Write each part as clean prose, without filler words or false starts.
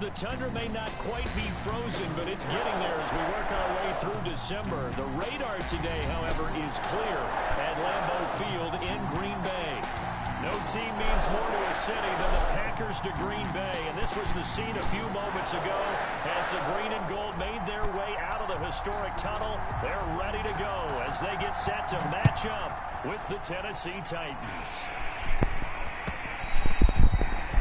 The Tundra may not quite be frozen, but it's getting there as we work our way through December. The radar today, however, is clear at Lambeau Field in Green Bay. No team means more to a city than the Packers to Green Bay, and this was the scene a few moments ago as the green and gold made their way out of the historic tunnel. They're ready to go as they get set to match up with the Tennessee Titans.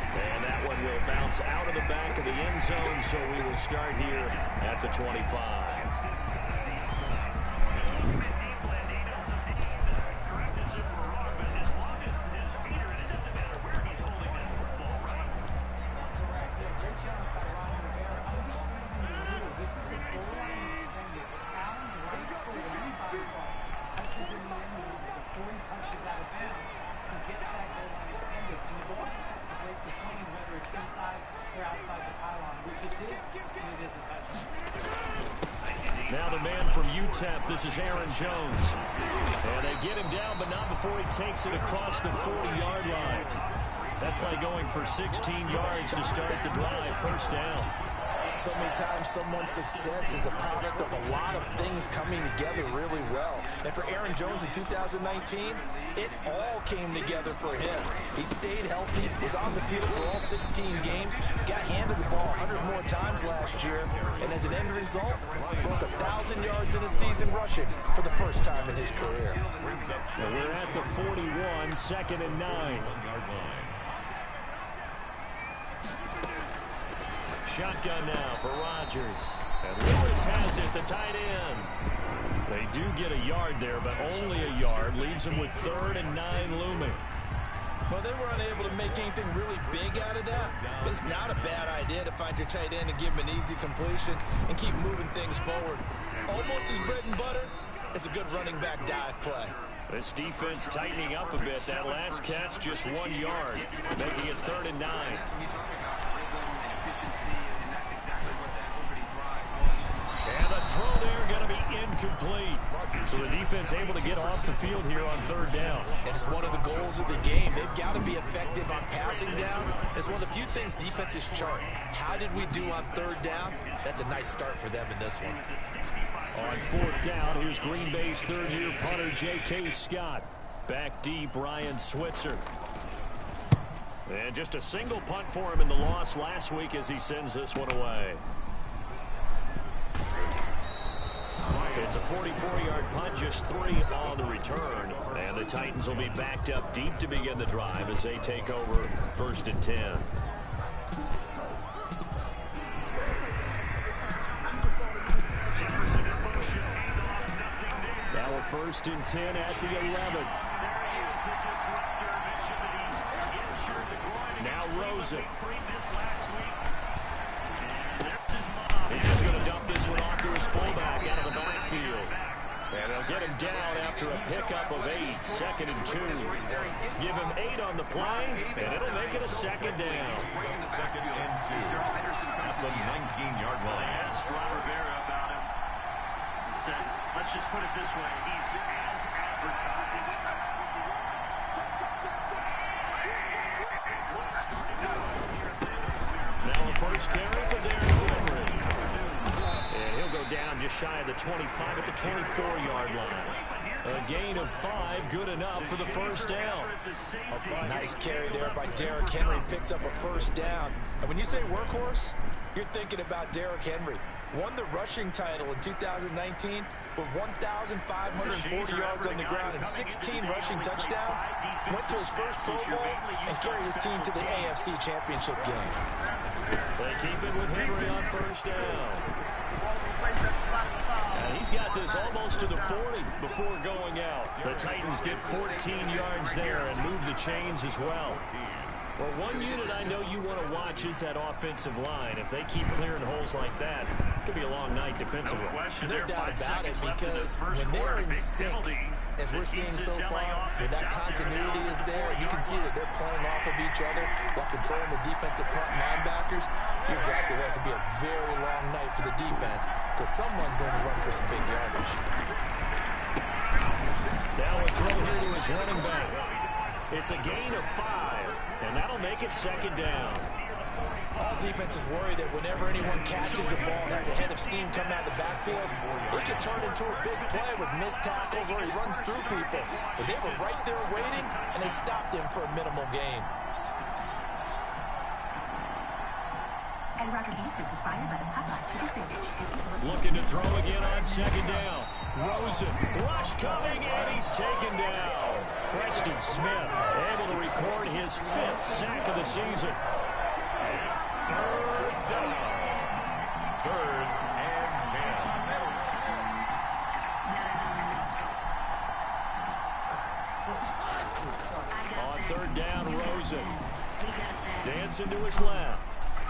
And that one will bounce out of the back of the end zone, so we will start here at the 25. Now the man from UTEP, this is Aaron Jones. And they get him down, but not before he takes it across the 40-yard line. That play going for 16 yards to start the drive, first down. So many times someone's success is the product of a lot of things coming together really well. And for Aaron Jones in 2019, it all came together for him. He stayed healthy, was on the field for all 16 games, got handed the ball 100 more times last year, and as an end result, broke 1,000 yards in a season rushing for the first time in his career. So we're at the 41, 2nd and 9. Shotgun now for Rodgers. And Lewis has it, the tight end. They do get a yard there, but only a yard. Leaves them with 3rd and 9 looming. Well, they were unable to make anything really big out of that, but it's not a bad idea to find your tight end and give him an easy completion and keep moving things forward. Almost his bread and butter is a good running back dive play. This defense tightening up a bit. That last catch just 1 yard, making it 3rd and 9. And the throw there going to be incomplete. So the defense able to get off the field here on 3rd down. And it's one of the goals of the game. They've got to be effective on passing downs. It's one of the few things defenses chart. How did we do on 3rd down? That's a nice start for them in this one. On 4th down, here's Green Bay's 3rd-year punter, J.K. Scott. Back deep, Ryan Switzer. And just a single punt for him in the loss last week as he sends this one away. It's a 44-yard punt, just 3 on the return. And the Titans will be backed up deep to begin the drive as they take over 1st and 10. Now a 1st and 10 at the 11. Now Rosen. He's just going to dump this one off to his fullback out of the backfield. And they'll get him down after a pickup of 8, 2nd and 2. Give him 8 on the play, and it'll make it a 2nd down. 2nd and 2 at the 19-yard line. Asked Ron Rivera about him. He said, let's just put it this way, he's as advertised. Now a first carry for Derrick Henry. And he'll go down just shy of the 25 at the 24-yard line. A gain of 5, good enough for the first down. Nice carry there by Derrick Henry. Picks up a first down. And when you say workhorse, you're thinking about Derrick Henry. Won the rushing title in 2019 with 1,540 yards on the ground and 16 rushing touchdowns. Went to his first Pro Bowl and carried his team to the AFC Championship game. They keep it with Henry on first down. And he's got this almost to the 40 before going out. The Titans get 14 yards there and move the chains as well. Well, one unit I know you want to watch is that offensive line. If they keep clearing holes like that, it could be a long night defensively. No doubt about it, because when they're in sync, as we're seeing so far, when that continuity is there, and you can see that they're playing off of each other while controlling the defensive front linebackers, you're exactly right. It could be a very long night for the defense because someone's going to run for some big yardage. Now a throw here to his running back. It's a gain of 5, and that'll make it 2nd down. All defenses worry that whenever anyone catches the ball and has a head of steam coming out of the backfield, it can turn into a big play with missed tackles or he runs through people. But they were right there waiting, and they stopped him for a minimal gain. Looking to throw again on second down. Rosen, rush coming, and he's taken down. Preston Smith able to record his 5th sack of the season. It's third down. 3rd and 10. On 3rd down, Rosen. Dancing to his left.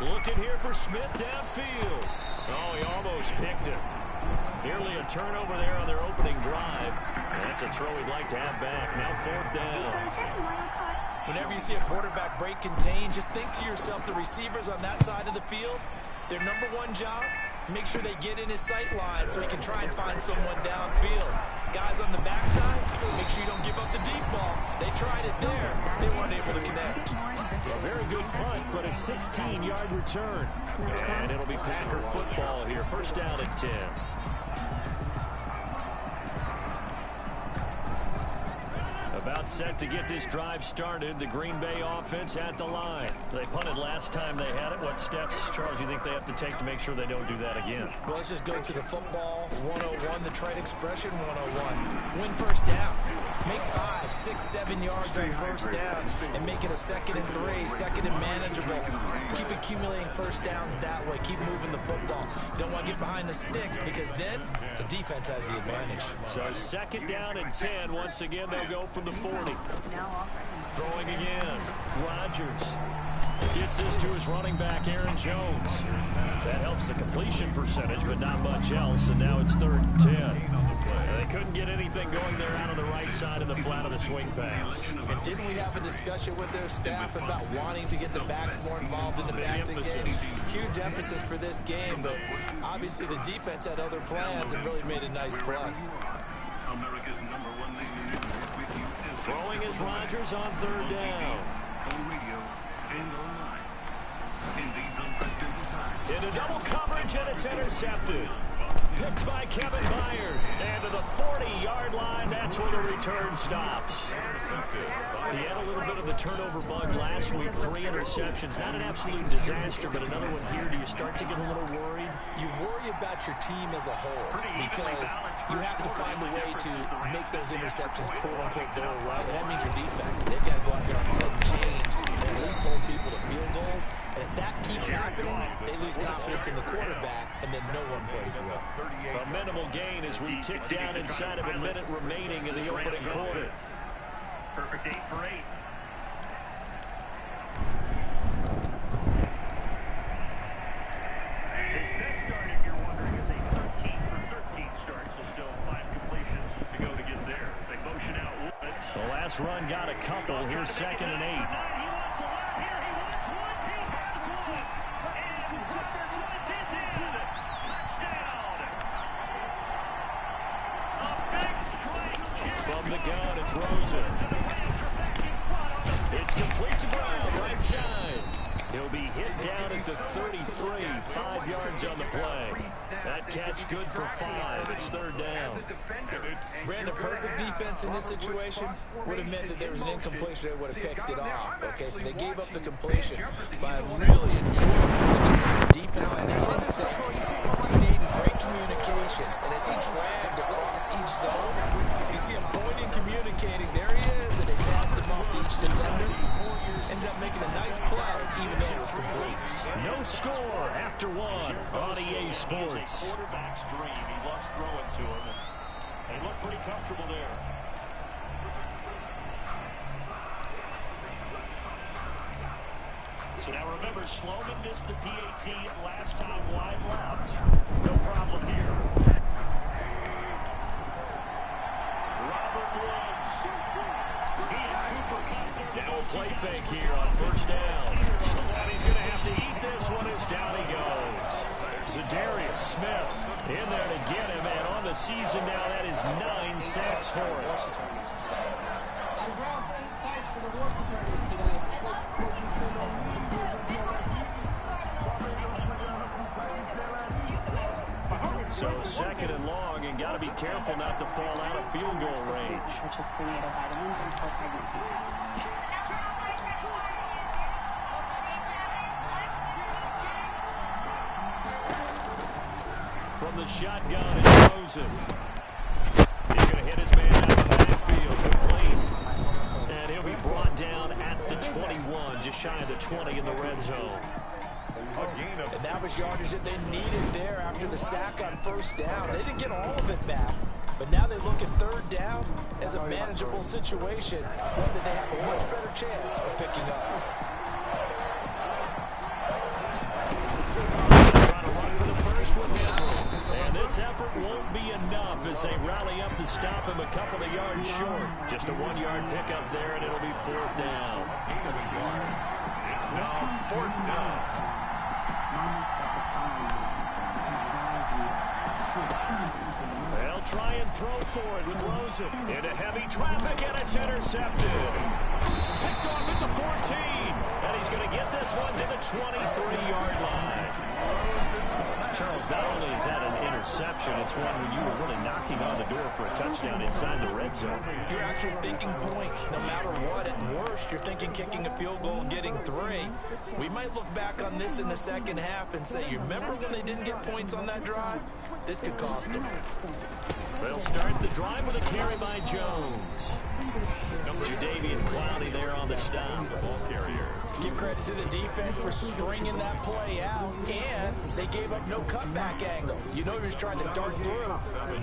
Looking here for Smith downfield. Oh, he almost picked it. Nearly a turnover there on their opening drive. That's a throw he'd like to have back. Now 4th down. Whenever you see a quarterback break contain, just think to yourself, the receivers on that side of the field, their #1 job, make sure they get in his sight line so he can try and find someone downfield. Guys on the backside, make sure you don't give up the deep ball. They tried it there. They weren't able to connect. A very good punt, but a 16-yard return. And it'll be Packer football here. 1st down and 10. About set to get this drive started. The Green Bay offense at the line. They punted last time they had it. What steps, Charles, do you think they have to take to make sure they don't do that again? Well, let's just go to the football 101, the trade expression 101. Win 1st down. Make 5, 6, 7 yards on 1st down and make it a 2nd and 3, 2nd and manageable. Keep accumulating 1st downs that way. Keep moving the football. You don't want to get behind the sticks because then the defense has the advantage. So 2nd down and 10. Once again, they'll go from the 40. Throwing again. Rodgers gets this to his running back, Aaron Jones. That helps the completion percentage, but not much else. And now it's 3rd and 10. They couldn't get anything going there out on the right side of the flat of the swing pass. And didn't we have a discussion with their staff about wanting to get the backs more involved in the passing game? Huge emphasis for this game, but obviously the defense had other plans and really made a nice play. Throwing is Rodgers on 3rd down. Into double coverage, and it's intercepted. Picked by Kevin Byard. And to the 40-yard line, that's where the return stops. He had a little bit of the turnover bug last week. 3 interceptions. Not an absolute disaster, but another one here. Do you start to get a little worried? You worry about your team as a whole because you have to find a way to make those interceptions quote-unquote go right. And that means your defense. They've got to go out there on sudden change and at least hold people to field goals. And if that keeps happening, they lose confidence in the quarterback, and then no one plays well. A minimal gain as we tick down inside of a minute remaining in the opening quarter. Perfect 8 for 8. His best start, if you're wondering, is a 13 for 13 start, so still 5 completions to go to get there. As they motion out Woods. The last run got a couple. Here's 2nd and 8. From the gun, it's Rosen. It's complete to Brown, right side. He'll be hit down at the 33, 5 yards on the play. That catch good for 5. It's 3rd down. Brandon, perfect defense in this situation would have meant that there was an incompletion. They would have picked it off. Okay, so they gave up the completion. But I really enjoyed watching the defense stayed in sync, stayed in great communication. And as he dragged across each zone, you see him pointing, communicating. There he is, and they passed him off to each defender. Ended up making a nice play, even though it was complete. No score after 1 on EA Sports. Quarterback's dream. He loves throwing to him, and they look pretty comfortable there. So now remember, Sloman missed the PAT last time wide left. No problem here. Robert Woods. Now a play fake here on 1st down. And he's going to have to eat this one as down he goes. Zadarius Smith in there to get him, and on the season now, that is 9 sacks for him. So second and long, and got to be careful not to fall out of field goal range. From the shotgun, it's Rosen. He's going to hit his man out of the backfield. Complete. And he'll be brought down at the 21, just shy of the 20 in the red zone. And that was yardage that they needed there after the sack on first down. They didn't get all of it back, but now they look at third down as a manageable situation, one that they have a much better chance of picking up. Trying to run for the first one. And this effort won't be enough as they rally up to stop him a couple of yards short. Just a 1-yard pickup there, and it'll be fourth down. It's now fourth down. They'll try and throw for it with Rosen. Into heavy traffic, and it's intercepted. Picked off at the 14. And he's going to get this one to the 23-yard line. Charles, not only is that an interception, it's one when you were really knocking on the door for a touchdown inside the red zone. You're actually thinking points no matter what. At worst, you're thinking kicking a field goal and getting 3. We might look back on this in the second half and say, you remember when they didn't get points on that drive? This could cost them. They'll start the drive with a carry by Jones. Jadeveon Clowney there on the stop. The ball carrier. Give credit to the defense for stringing that play out, and they gave up no cutback angle. You know he was trying to dart through.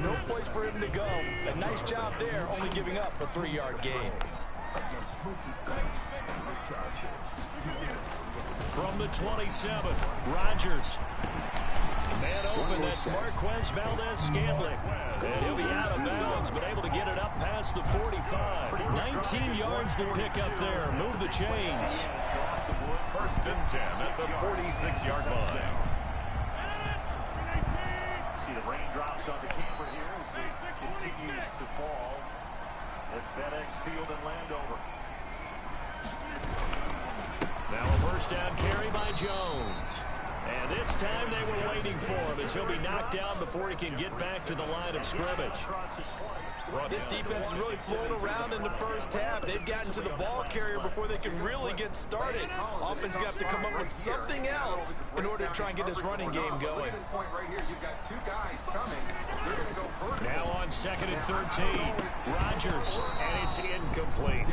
No place for him to go. A nice job there, only giving up a 3-yard gain. From the 27, Rodgers. Man open, that's Marquez Valdez-Scantling. And he'll be out of bounds, but able to get it up past the 45. 19 yards to pick up there. Move the chains. First and 10 at the 46-yard line. See the raindrops on the camera here as it continues to fall at FedEx Field in Landover. Now a first down carry by Jones. And this time they were waiting for him as he'll be knocked down before he can get back to the line of scrimmage. This defense is really flown around in the first half. They've gotten to the ball carrier before they can really get started. Offense got to come up with something else in order to try and get this running game going. Now on second and 13, Rodgers, and it's incomplete.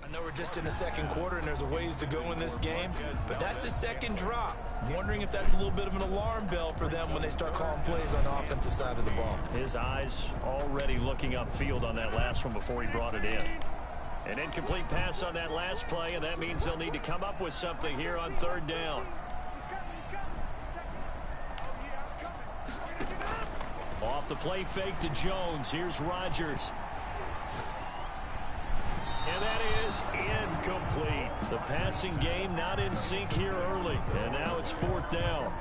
I know we're just in the second quarter and there's a ways to go in this game, but that's a second drop. I'm wondering if that's a little bit of an alarm bell for them when they start calling plays on the offensive side of the ball. His eyes already looking upfield on that last one before he brought it in. An incomplete pass on that last play, and that means they'll need to come up with something here on third down. Off the play fake to Jones. Here's Rodgers. And that is incomplete. The passing game not in sync here early. And now it's fourth down.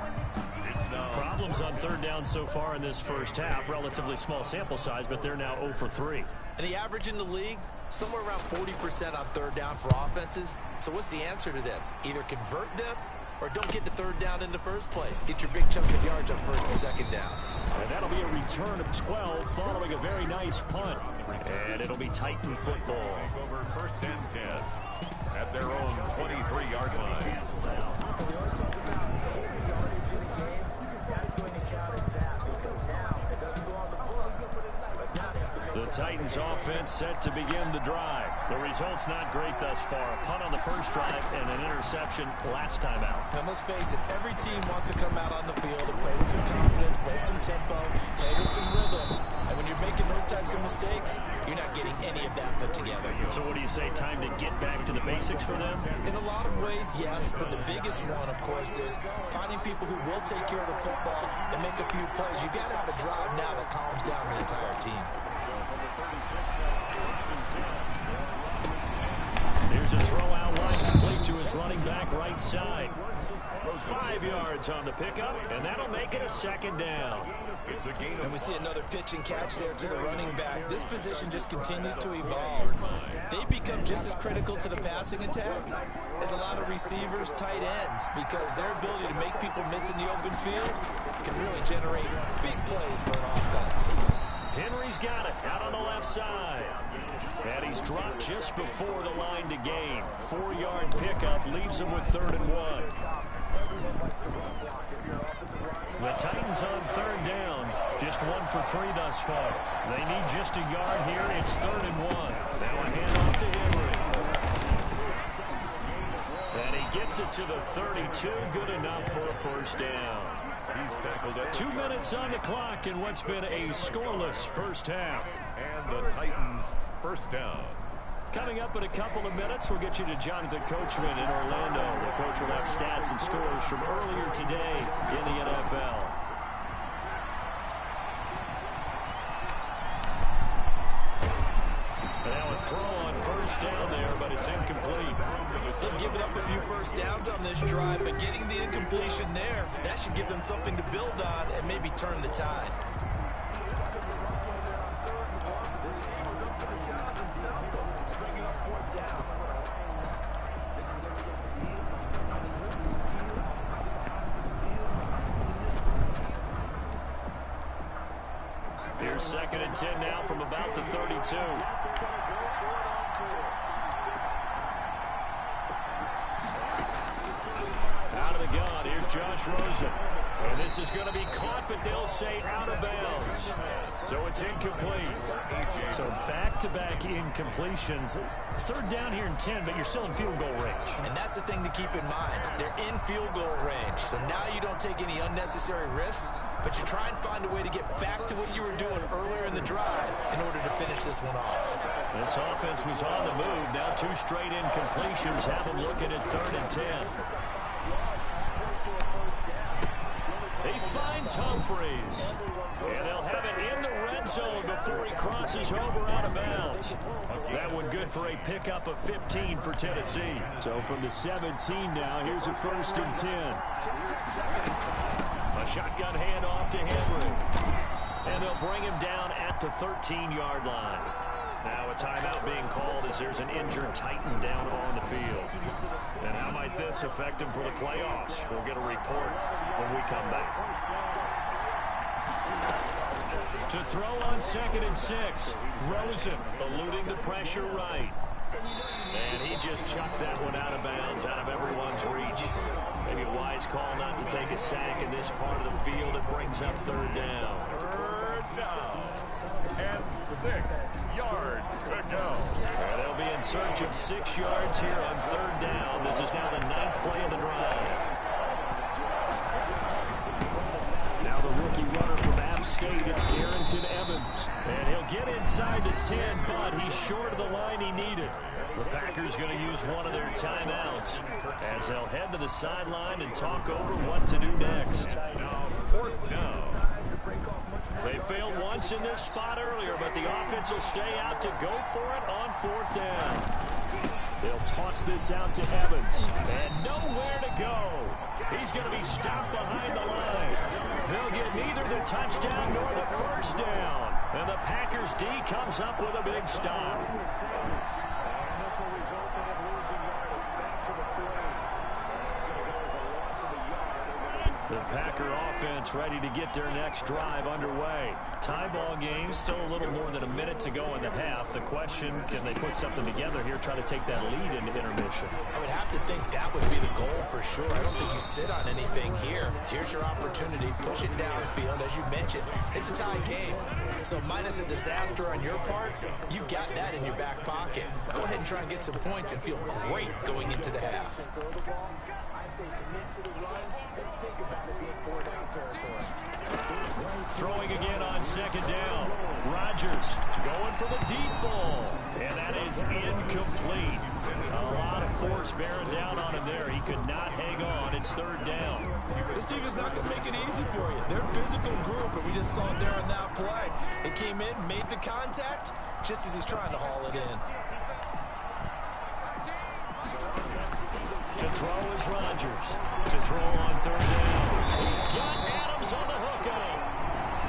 Problems on third down so far in this first half. Relatively small sample size, but they're now 0 for 3. And the average in the league, somewhere around 40% on third down for offenses. So what's the answer to this? Either convert them or don't get to third down in the first place. Get your big chunks of yards on first and second down. And that'll be a return of 12 following a very nice punt. And it'll be Titan football. Over first and 10 at their own 23-yard line. The Titans offense set to begin the drive. The result's not great thus far. A punt on the first drive and an interception last time out. Now let's face it, every team wants to come out on the field and play with some confidence, play some tempo, play with some rhythm. And when you're making those types of mistakes, you're not getting any of that put together. So what do you say, time to get back to the basics for them? In a lot of ways, yes, but the biggest one, of course, is finding people who will take care of the football and make a few plays. You've got to have a drive now that calms down the entire team. There's a throw out wide complete to his running back right side. of 5 yards on the pickup, and that'll make it a second down. It's a gain of And we see another pitch and catch there to the running back. This position just continues to evolve. They become just as critical to the passing attack as a lot of receivers, tight ends, because their ability to make people miss in the open field can really generate big plays for an offense. Henry's got it out on the left side. And he's dropped just before the line to gain. 4-yard pickup leaves him with 3rd and 1. The Titans on 3rd down. Just 1 for 3 thus far. They need just a yard here. It's 3rd and 1. Now a handoff to Henry. And he gets it to the 32. Good enough for a first down. He's tackled at 2 minutes on the clock in what's been a scoreless first half. and the Titans first down. Coming up in a couple of minutes, we'll get you to Jonathan Coachman in Orlando. The coach will have stats and scores from earlier today in the NFL. Now a throw on first down there, but it's incomplete. They've given up a few first downs on this drive, but getting the incompletion there, that should give them something to build on and maybe turn the tide. Here's 2nd and 10 now from about the 32. Out of the gun, here's Josh Rosen. And this is going to be caught, but they'll say out of bounds. So it's incomplete. So back-to-back incompletions. 3rd down here in 10, but you're still in field goal range. And that's the thing to keep in mind. They're in field goal range. So now you don't take any unnecessary risks, but you try and find a way to get back to what you were doing earlier in the drive in order to finish this one off. This offense was on the move. Now 2 straight incompletions have them looking at 3rd and 10. He finds Humphreys. And they'll have it in the red zone before he crosses over out of bounds. That one good for a pickup of 15 for Tennessee. So from the 17 now, here's a 1st and 10. A shotgun handoff to Henry. And they'll bring him down at the 13-yard line. Now a timeout being called as there's an injured Titan down on the field. And how might this affect him for the playoffs? We'll get a report when we come back. To throw on 2nd and 6. Rosen eluding the pressure right. And he just chucked that one out of bounds, out of everyone's reach. Maybe a wise call not to take a sack in this part of the field. It brings up 3rd down. 3rd down. And 6 yards to go. They'll be in search of 6 yards here on 3rd down. This is now the 9th play of the drive. Now the rookie runner from App State, it's Darrington Evans. And he'll get inside the 10, but he's short of the line he needed. The Packers going to use one of their timeouts as they'll head to the sideline and talk over what to do next. Now 4th down. They failed once in this spot earlier, but the offense will stay out to go for it on 4th down. They'll toss this out to Evans. And nowhere to go. He's going to be stopped behind the line. They'll get neither the touchdown nor the first down. And the Packers D comes up with a big stop. The Packer offense ready to get their next drive underway. Tie ball game, still a little more than a minute to go in the half. The question, can they put something together here, try to take that lead into intermission? I would have to think that would be the goal for sure. I don't think you sit on anything here. Here's your opportunity. Push it downfield. As you mentioned, it's a tie game. So minus a disaster on your part, you've got that in your back pocket. Go ahead and try and get some points and feel great going into the half. Throwing again on 2nd down. Rodgers going for the deep ball. And that is incomplete. A lot of force bearing down on him there. He could not hang on. It's 3rd down. This team is not going to make it easy for you. They're a physical group, and we just saw it there on that play. They came in, made the contact, just as he's trying to haul it in. To throw is Rodgers. To throw on third down. He's got Adams on the hookup.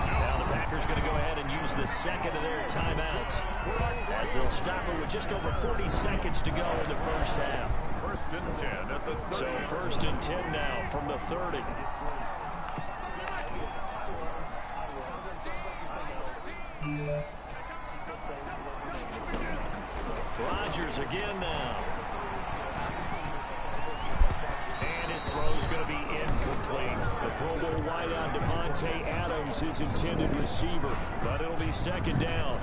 Now the Packers going to go ahead and use the second of their timeouts, as they'll stop it with just over 40 seconds to go in the first half. First and 10 at the 30. So first and 10 now from the 30. Rodgers again now. And his throw's going to be incomplete. The Pro Bowl wideout Devontae Adams, his intended receiver. But it'll be second down.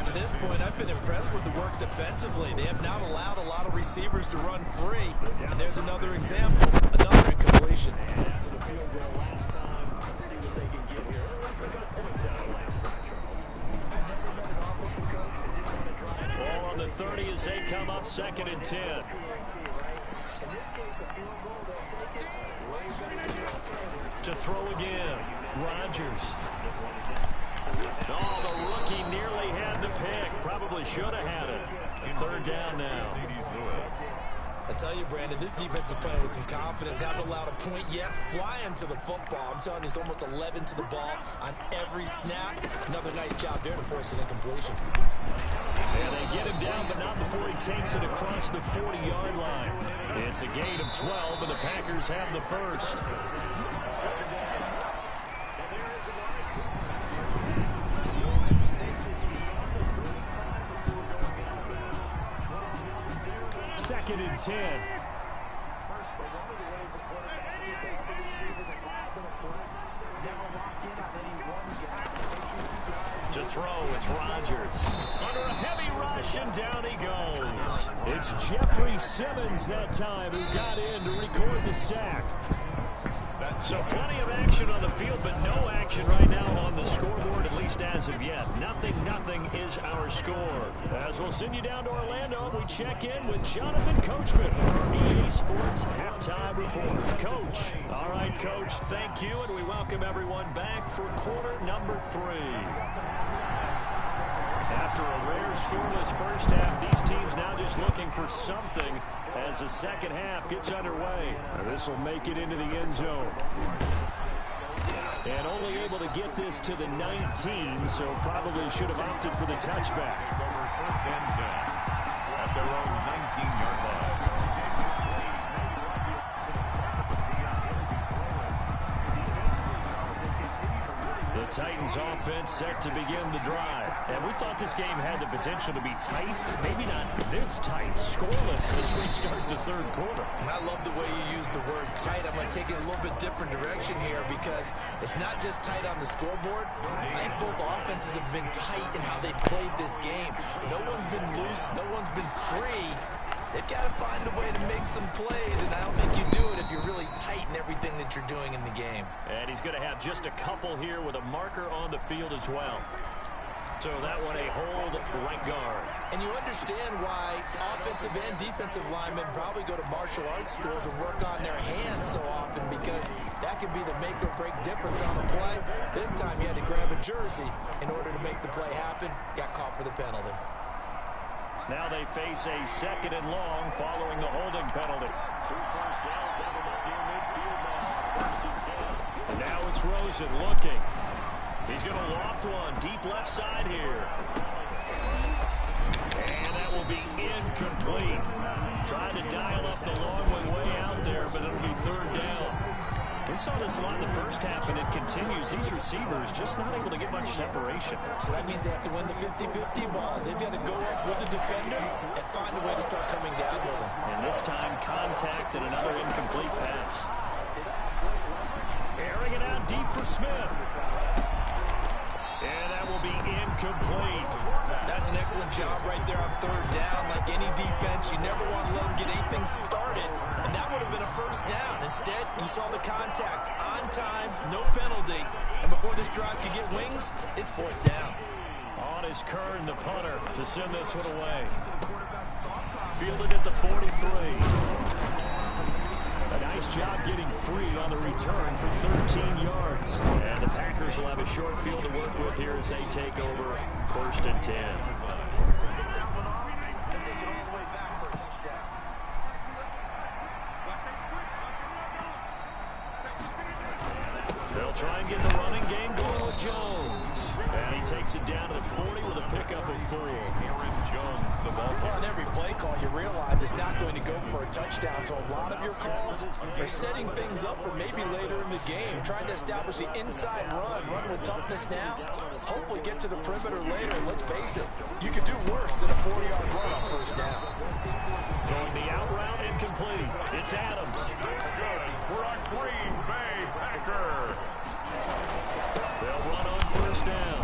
To this point, I've been impressed with the work defensively. They have not allowed a lot of receivers to run free. And there's another example, another incompletion. Ball on the 30 as they come up second and 10. To throw again, Rodgers. Oh, the rookie nearly had the pick. Probably should have had it. Third down now. I tell you, Brandon, this defense is playing with some confidence. Haven't allowed a point yet. Flying to the football. I'm telling you, it's almost 11 to the ball on every snap. Another nice job there to force an incompletion. Yeah, they get him down, but not before he takes it across the 40-yard line. It's a gain of 12, and the Packers have the first. Second and 10. To throw, it's Rodgers. Under a heavy rush, and down he goes. It's Jeffrey Simmons that time who got in to record the sack. So plenty of action on the field, but no action right now on the scoreboard, at least as of yet. Nothing is our score. As we'll send you down to Orlando, we check in with Jonathan Coachman for our EA Sports Halftime Report. Coach. All right, Coach, thank you, and we welcome everyone back for quarter number 3. After a rare scoreless first half, these teams now just looking for something as the second half gets underway. This will make it into the end zone. And only able to get this to the 19, so probably should have opted for the touchback. First and 10 at their own 19-yard line. The Titans offense set to begin the drive. And we thought this game had the potential to be tight. Maybe not this tight, scoreless as we start the third quarter. And I love the way you use the word tight. I'm going to take it a little bit different direction here because it's not just tight on the scoreboard. I think both offenses have been tight in how they've played this game. No one's been loose. No one's been free. They've got to find a way to make some plays, and I don't think you do it if you're really tight in everything that you're doing in the game. And he's going to have just a couple here with a marker on the field as well. So that one a hold right guard. And you understand why offensive and defensive linemen probably go to martial arts schools and work on their hands so often, because that can be the make or break difference on the play. This time he had to grab a jersey in order to make the play happen. Got caught for the penalty. Now they face a second and long following the holding penalty. And now it's Rosen looking. He's going to loft one deep left side here. And that will be incomplete. Trying to dial up the long one way out there, but it'll be third down. We saw this a lot in the first half, and it continues. These receivers just not able to get much separation. So that means they have to win the 50-50 balls. They've got to go up with the defender and find a way to start coming down with them. And this time, contact and another incomplete pass. Airing it out deep for Smith. And that will be incomplete. That's an excellent job right there on third down. Like any defense, you never want to let them get anything started. And that would have been a first down. Instead, you saw the contact on time, no penalty. And before this drive could get wings, it's fourth down. On is Kern, the punter, to send this one away. Fielded at the 43. A nice job getting free on the return for 13 yards. And the Packers will have a short field to work with here as they take over first and 10. try and get the running game going with Jones. And he takes it down to the 40 with a pickup of 4. Aaron Jones, the ball. Well, on every play call, you realize it's not going to go for a touchdown. So a lot of your calls are setting things up for maybe later in the game, trying to establish the inside run with toughness now, hopefully get to the perimeter later. And let's face it, you could do worse than a 40-yard run on first down. Throwing the out route incomplete. It's Adams. Good for a Green Bay Packer. They'll run on first down.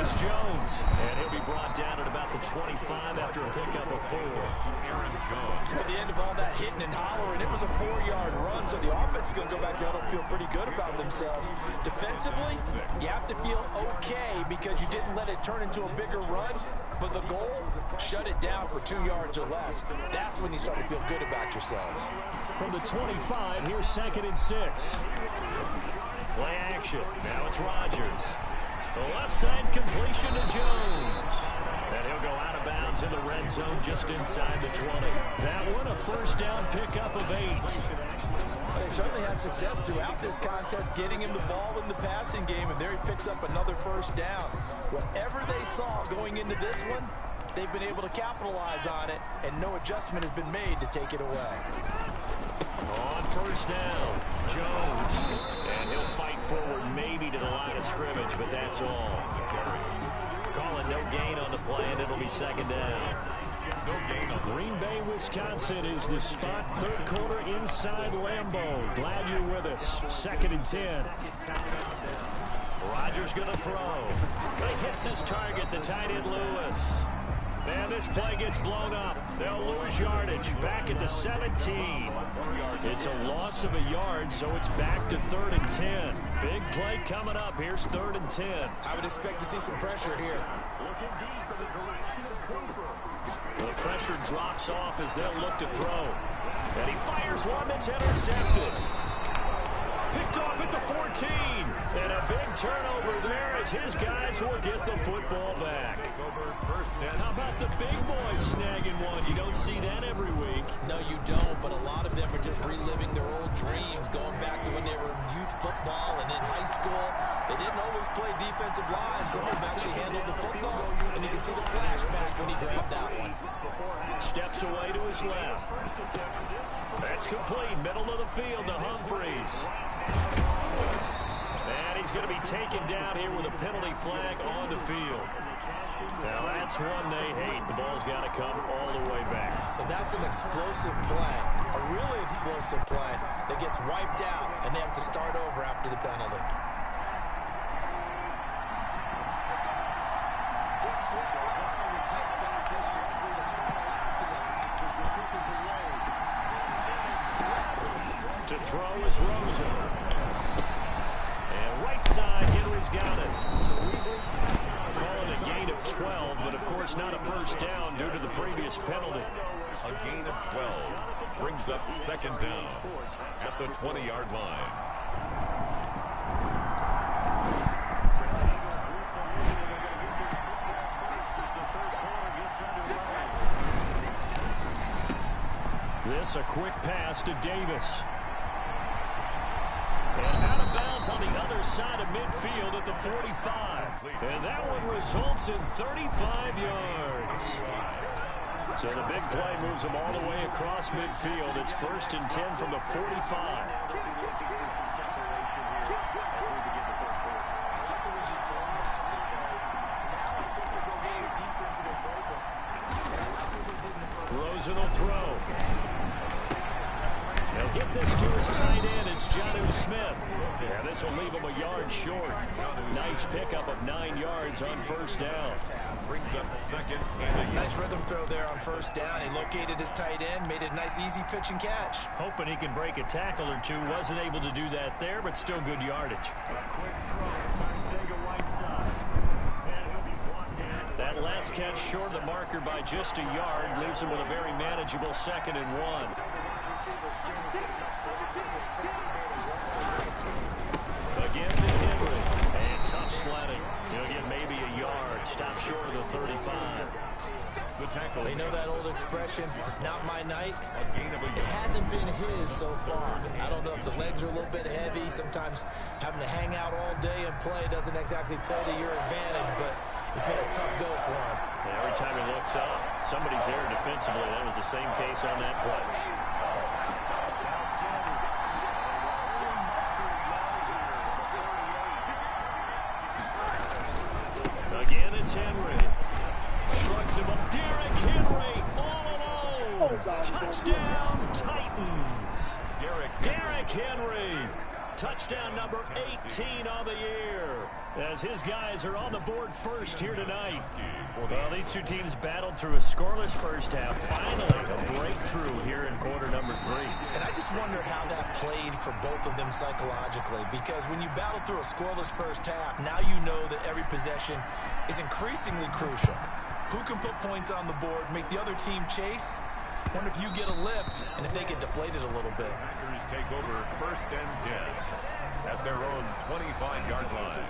It's Jones, and he'll be brought down at about the 25 after a pickup of 4. Aaron Jones. At the end of all that hitting and hollering, it was a 4-yard run, so the offense is going to go back down and feel pretty good about themselves. Defensively, you have to feel okay because you didn't let it turn into a bigger run, but the goal, shut it down for 2 yards or less. That's when you start to feel good about yourselves. From the 25, here's 2nd and 6. Play action. Now it's Rodgers. The left side completion to Jones. And he'll go out of bounds in the red zone just inside the 20. That one a first down pickup of 8. They certainly had success throughout this contest getting him the ball in the passing game, and there he picks up another first down. Whatever they saw going into this one, they've been able to capitalize on it, and no adjustment has been made to take it away. On first down, Jones. And he'll fight forward maybe to the line of scrimmage, but that's all. Calling no gain on the play, and it'll be 2nd down. No gain on Green Bay, Wisconsin is the spot. 3rd quarter inside Lambeau. Glad you're with us. 2nd and 10. Rodgers going to throw. He hits his target, the tight end Lewis. And this play gets blown up. They'll lose yardage. Back at the 17. It's a loss of a yard, so it's back to 3rd and 10. Big play coming up. Here's 3rd and 10. I would expect to see some pressure here. The pressure drops off as they'll look to throw. And he fires one that's intercepted. Picked off at the 14. And a big turnover there as his guys will get the football back. How about the big boys snagging one? You don't see that every week. No, you don't, but a lot of them are just reliving their old dreams, going back to when they were in youth football and in high school. They didn't always play defensive line. Some of them actually handled the football, and you can see the flashback when he grabbed that one. Steps away to his left. That's complete. Middle of the field to Humphreys. And he's going to be taken down here with a penalty flag on the field. Now that's one they hate. The ball's got to come all the way back. So that's an explosive play, a really explosive play that gets wiped out, and they have to start over after the penalty. To throw is Rosen. And right side, Henry's got it. Calling a gain of 12, but of course not a first down due to the previous penalty. A gain of 12 brings up 2nd down at the 20-yard line. This a quick pass to Davis. And out of bounds on the other side of midfield at the 45. And that one results in 35 yards. So the big play moves them all the way across midfield. It's 1st and 10 from the 45. Rosen will throw. He'll get this to his tight end. It's Jonnu Smith. Yeah, this will leave him a yard short. Nice pickup of 9 yards on first down. Brings up 2nd and a Nice rhythm throw there on first down. He located his tight end, made it a nice easy pitch and catch. Hoping he can break a tackle or two. Wasn't able to do that there, but still good yardage. That last catch short of the marker by just a yard leaves him with a very manageable 2nd and 1. Again to Henry. And tough sledding. He'll get maybe a yard. Stop short of the 35. The tackle. They know that old expression, it's not my night. It hasn't been his so far. I don't know if the legs are a little bit heavy. Sometimes having to hang out all day and play doesn't exactly play to your advantage, but it's been a tough go for him. And every time he looks up, somebody's there defensively. That was the same case on that play. Again, it's Henry. Shrugs him up. Derrick Henry all alone. Touchdown, Titans. Derrick Henry. Touchdown number 18 on the year. As his guys are on the board first here tonight. Well, these two teams battled through a scoreless first half. Finally, a breakthrough here in quarter number 3. And I just wonder how that played for both of them psychologically, because when you battle through a scoreless first half, now you know that every possession is increasingly crucial. Who can put points on the board, make the other team chase? Wonder if you get a lift and if they get deflated a little bit. Packers take over 1st and 10 at their own 25-yard line.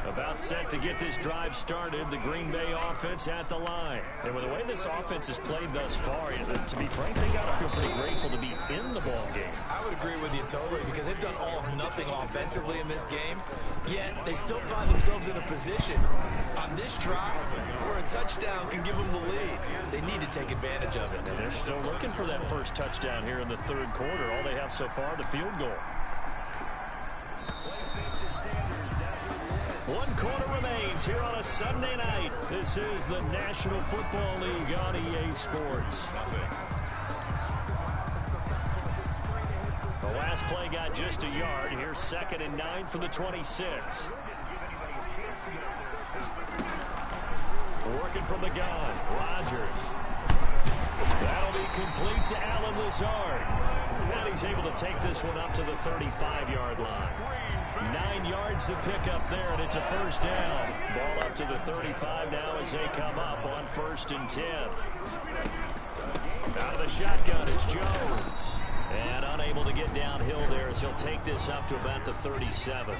About set to get this drive started, the Green Bay offense at the line. And with the way this offense has played thus far, to be frank, they got to feel pretty grateful to be in the ball game. I would agree with you totally, because they've done all of nothing offensively in this game, yet they still find themselves in a position on this drive where a touchdown can give them the lead. They need to take advantage of it. And they're still looking for that first touchdown here in the 3rd quarter. All they have so far, the field goal. 1 quarter remains here on a Sunday night. This is the National Football League on EA Sports. The last play got just a yard. Here's 2nd and 9 for the 26. Working from the gun, Rodgers. That'll be complete to Allen Lazard. And he's able to take this one up to the 35-yard line. 9 yards to pick up there, and it's a first down. Ball up to the 35 now as they come up on 1st and 10. Out of the shotgun is Jones. And unable to get downhill there as he'll take this up to about the 37.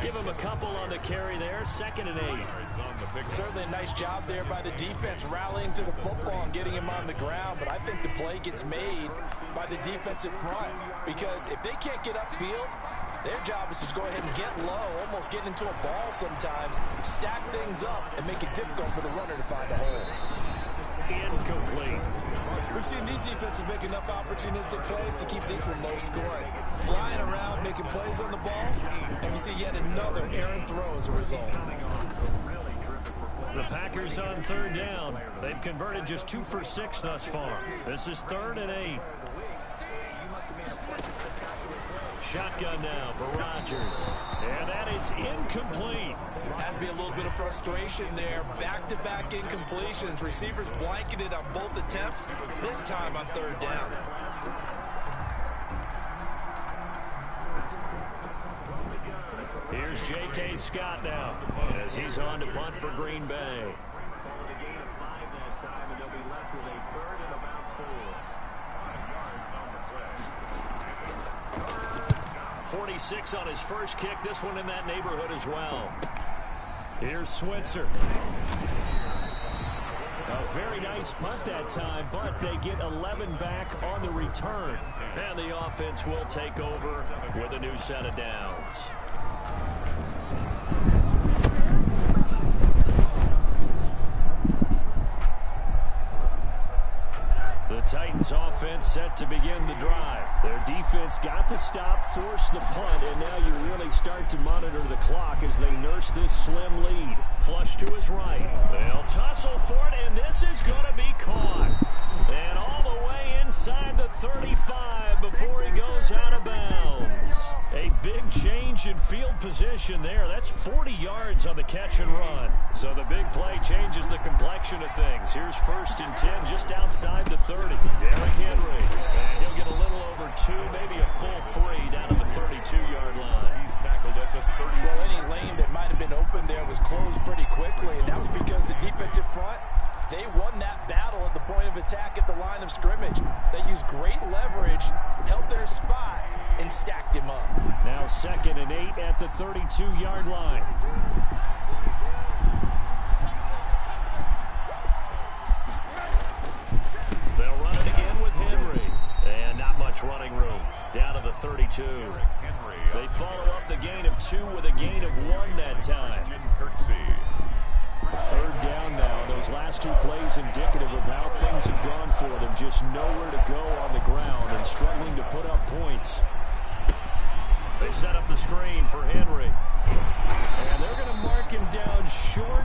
Give him a couple on the carry there. 2nd and 8. Certainly a nice job there by the defense rallying to the football and getting him on the ground, but I think the play gets made by the defensive front, because if they can't get upfield, their job is to go ahead and get low, almost get into a ball sometimes, stack things up, and make it difficult for the runner to find a hole. Incomplete. We've seen these defenses make enough opportunistic plays to keep this one low scoring. Flying around, making plays on the ball, and we see yet another errant throw as a result. The Packers on 3rd down. They've converted just 2 for 6 thus far. This is 3rd and 8. Shotgun now for Rodgers. And that is incomplete. Has to be a little bit of frustration there. Back-to-back incompletions. Receivers blanketed on both attempts, this time on 3rd down. Here's J.K. Scott now as he's on to punt for Green Bay. 46 on his first kick. This one in that neighborhood as well. Here's Switzer. A very nice punt that time, but they get 11 back on the return. And the offense will take over with a new set of downs. The Titans offense set to begin the drive. Their defense got the stop, forced the punt, and now you really start to monitor the clock as they nurse this slim lead. Flush to his right. They'll tussle for it, and this is going to be caught. And all the way inside the 35 before he goes out of bounds. A big change in field position there. That's 40 yards on the catch and run. So the big play changes the complexion of things. Here's 1st and 10 just outside the 30. Derrick Henry. And he'll get a little over 2, maybe a full 3 down to the 32-yard line. He's tackled at the 30. Well, any lane that might have been open there was closed pretty quickly, and that was because the defensive front, they won that battle at the point of attack at the line of scrimmage. They used great leverage, held their spot, and stacked him up. Now 2nd and 8 at the 32-yard line. Last 2 plays indicative of how things have gone for them. Just nowhere to go on the ground and struggling to put up points. They set up the screen for Henry. And they're going to mark him down short,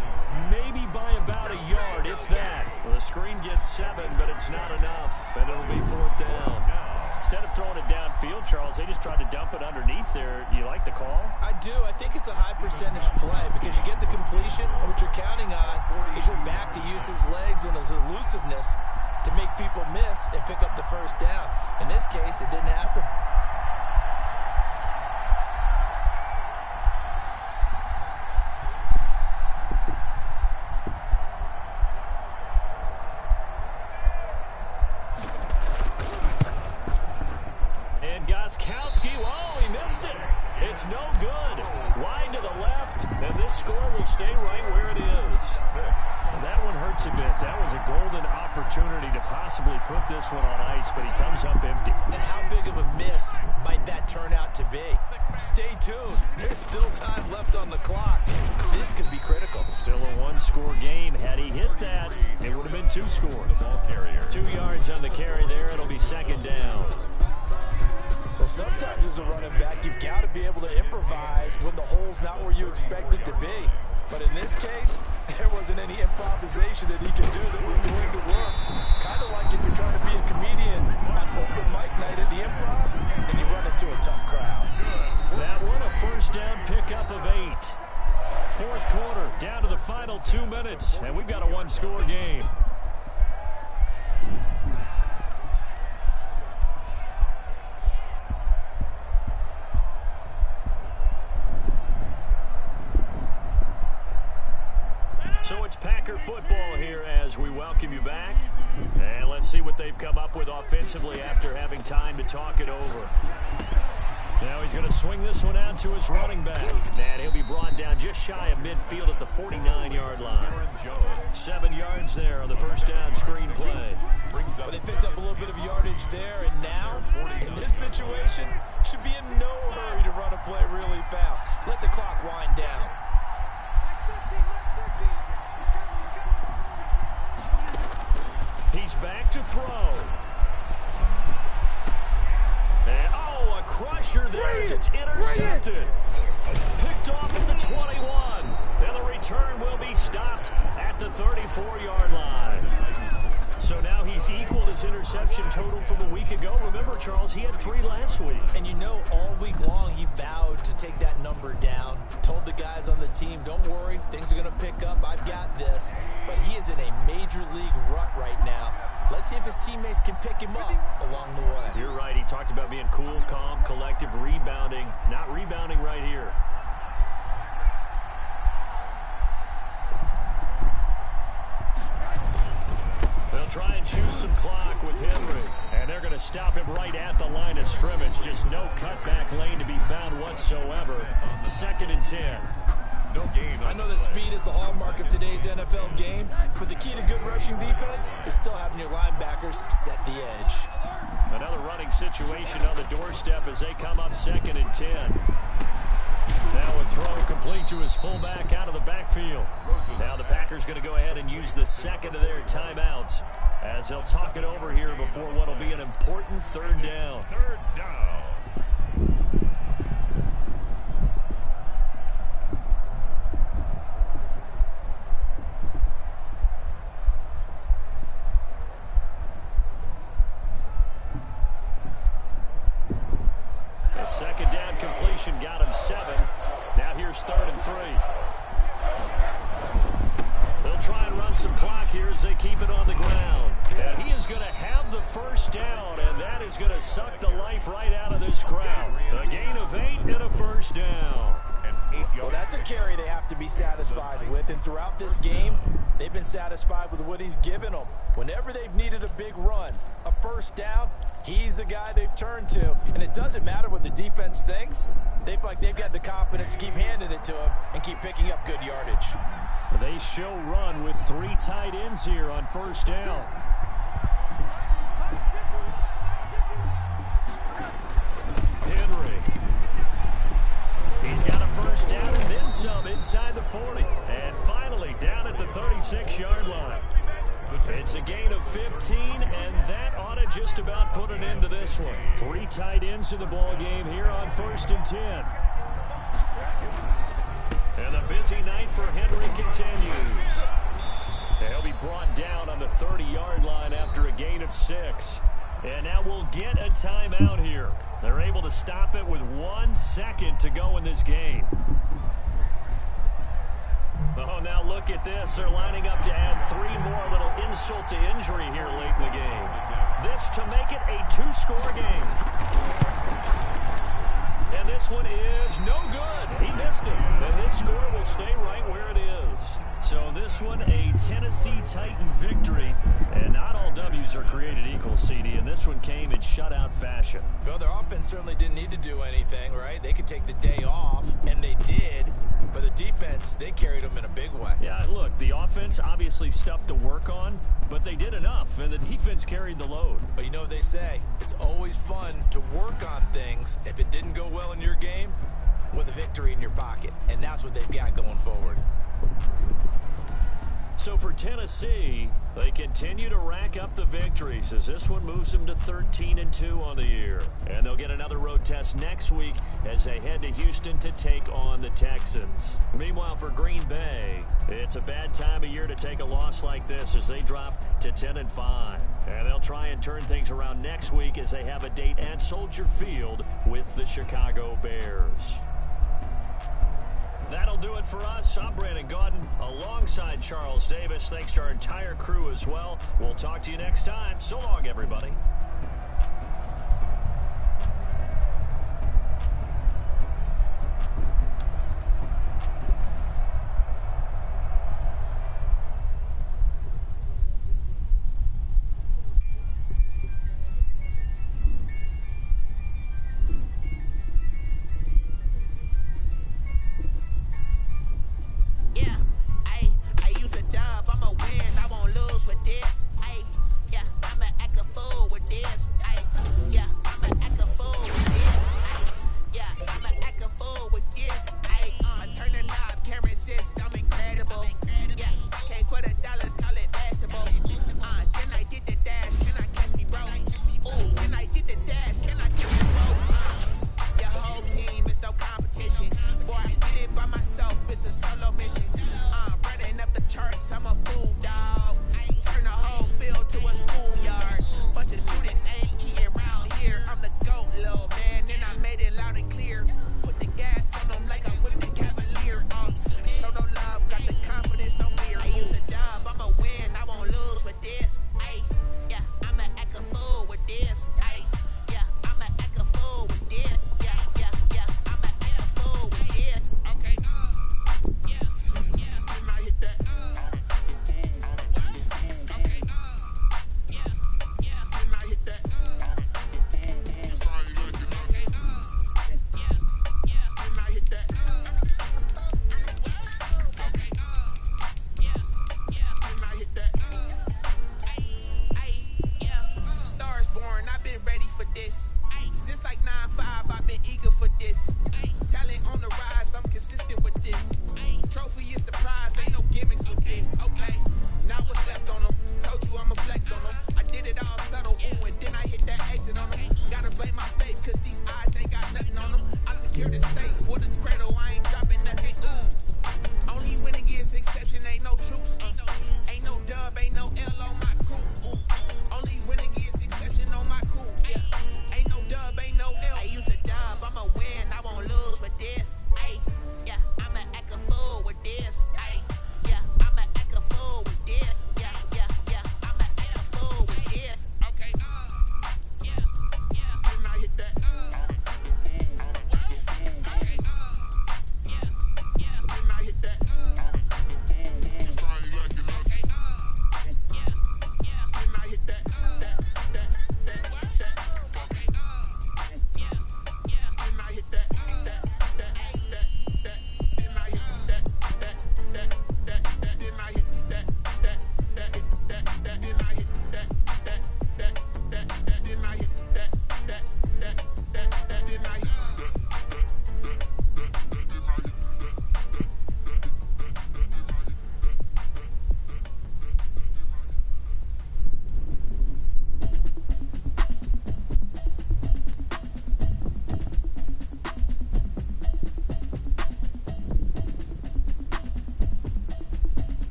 maybe by about a yard, if that. Well, the screen gets 7, but it's not enough, and it'll be 4th down. Instead of throwing it downfield, Charles, they just tried to dump it underneath there. You like the call? I do. I think it's a high percentage play because you get the completion, and what you're counting on is your back to use his legs and his elusiveness to make people miss and pick up the first down. In this case, it didn't happen. Gostkowski, oh, he missed it. It's no good. Wide to the left, and this score will stay right where it is. That one hurts a bit. That was a golden opportunity to possibly put this one on ice, but he comes up empty. And how big of a miss might that turn out to be? Stay tuned. There's still time left on the clock. This could be critical. Still a 1-score game. Had he hit that, it would have been 2 scores. 2 yards on the carry there. It'll be 2nd down. Well, sometimes as a running back, you've got to be able to improvise when the hole's not where you expect it to be. But in this case, there wasn't any improvisation that he could do that was going to work. Kind of like if you're trying to be a comedian on open mic night at the Improv, and you run into a tough crowd. That one, a 1st down pickup of 8. 4th quarter, down to the final 2 minutes, and we've got a 1-score game. So it's Packer football here as we welcome you back. And let's see what they've come up with offensively after having time to talk it over. Now he's going to swing this one out to his running back. And he'll be brought down just shy of midfield at the 49-yard line. 7 yards there on the 1st down screen play. But they picked up a little bit of yardage there, and now, in this situation, should be in no hurry to run a play really fast. Let the clock wind down. He's back to throw. And, oh, a crusher there as it's intercepted. Picked off at the 21. And the return will be stopped at the 34-yard line. So now he's equaled his interception total from a week ago. Remember, Charles, he had 3 last week. And you know, all week long he vowed to take that number down. Told the guys on the team, don't worry, things are going to pick up. I've got this. But he is in a major league rut right now. Let's see if his teammates can pick him up along the way. You're right. He talked about being cool, calm, collective, rebounding. Not rebounding right here. They'll try and choose some clock with Henry. And they're going to stop him right at the line of scrimmage. Just no cutback lane to be found whatsoever. 2nd and 10. No gain. I know that speed is the hallmark of today's NFL game, but the key to good rushing defense is still having your linebackers set the edge. Another running situation on the doorstep as they come up 2nd and 10. Now a throw complete to his fullback out of the backfield. Now the Packers going to go ahead and use the 2nd of their timeouts as they'll talk it over here before what will be an important 3rd down. 3rd down. A 2nd down completion got him 7. Now here's 3rd and 3. They'll try and run some clock here as they keep it on the ground. And he is going to have the 1st down, and that is going to suck the life right out of this crowd. A gain of 8 and a 1st down. Well, that's a carry they have to be satisfied with, and throughout this game, they've been satisfied with what he's given them. Whenever they've needed a big run, a 1st down, he's the guy they've turned to. And it doesn't matter what the defense thinks. They feel like they've got the confidence to keep handing it to him and keep picking up good yardage. They show run with 3 tight ends here on 1st down. Henry. He's got a 1st down and then some inside the 40. And finally down at the 36-yard line. It's a gain of 15, and that ought to just about put an end to this one. 3 tight ends in the ball game here on 1st and 10. And the busy night for Henry continues. He'll be brought down on the 30-yard line after a gain of 6. And now we'll get a timeout here. They're able to stop it with 1 second to go in this game. Oh, now look at this. They're lining up to add 3 more. Little insult to injury here late in the game. This to make it a 2-score game. And this one is no good. He missed it. And this score will stay right where it is. So this one, a Tennessee Titan victory. And not all W's are created equal, CD. And this one came in shutout fashion. Well, their offense certainly didn't need to do anything, right? They could take the day off, and they did. But the defense, they carried them in a big way. Yeah, look, the offense, obviously stuff to work on, but they did enough, and the defense carried the load. But you know what they say? It's always fun to work on things if it didn't go well in your game with a victory in your pocket. And that's what they've got going forward. So for Tennessee, they continue to rack up the victories as this one moves them to 13-2 on the year. And they'll get another road test next week as they head to Houston to take on the Texans. Meanwhile, for Green Bay, it's a bad time of year to take a loss like this as they drop to 10-5. And they'll try and turn things around next week as they have a date at Soldier Field with the Chicago Bears. That'll do it for us. I'm Brandon Gaudin alongside Charles Davis. Thanks to our entire crew as well. We'll talk to you next time. So long, everybody.